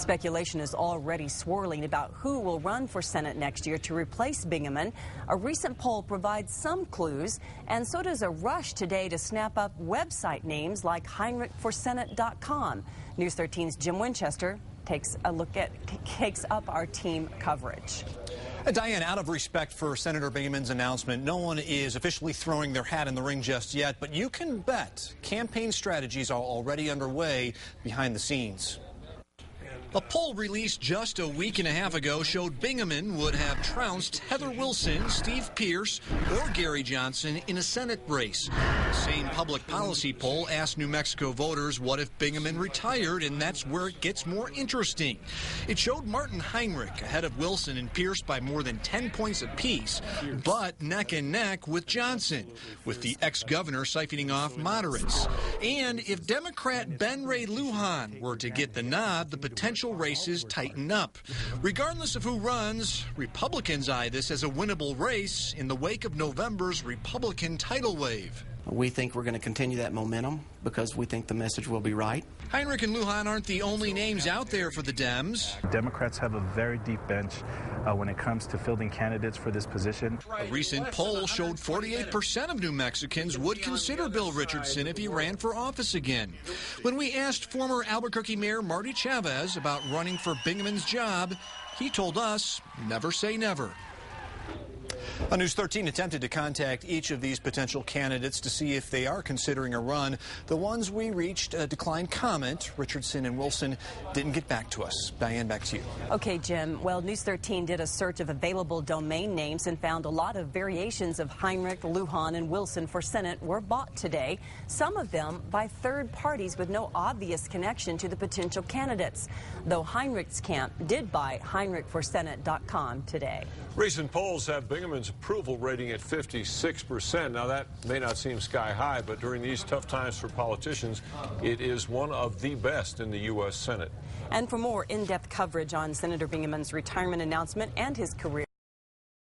Speculation is already swirling about who will run for Senate next year to replace Bingaman. A recent poll provides some clues, and so does a rush today to snap up website names like HeinrichForSenate.com. News 13's Jim Winchester takes up our team coverage. Diane, out of respect for Senator Bingaman's announcement, no one is officially throwing their hat in the ring just yet, but you can bet campaign strategies are already underway behind the scenes. A poll released just a week and a half ago showed Bingaman would have trounced Heather Wilson, Steve Pearce, or Gary Johnson in a Senate race. The same public policy poll asked New Mexico voters what if Bingaman retired, and that's where it gets more interesting. It showed Martin Heinrich ahead of Wilson and Pearce by more than 10 points apiece, but neck and neck with Johnson, with the ex-governor siphoning off moderates. And if Democrat Ben Ray Lujan were to get the nod, the potential races tighten up. Regardless of who runs, Republicans eye this as a winnable race in the wake of November's Republican tidal wave. We think we're going to continue that momentum because we think the message will be right. Heinrich and Lujan aren't the only names out there for the Dems. Democrats have a very deep bench when it comes to fielding candidates for this position. A recent poll showed 48% of New Mexicans would consider Bill Richardson if he ran for office again. When we asked former Albuquerque Mayor Marty Chavez about running for Bingaman's job, he told us, never say never. News 13 attempted to contact each of these potential candidates to see if they are considering a run. The ones we reached declined comment. Richardson and Wilson didn't get back to us. Diane, back to you. Okay, Jim. Well, News 13 did a search of available domain names and found a lot of variations of Heinrich, Lujan, and Wilson for Senate were bought today, some of them by third parties with no obvious connection to the potential candidates, though Heinrich's camp did buy HeinrichForSenate.com today. Recent polls have Bingaman's approval rating at 56%. Now, that may not seem sky high, but during these tough times for politicians, it is one of the best in the U.S. Senate. And for more in-depth coverage on Senator Bingaman's retirement announcement and his career,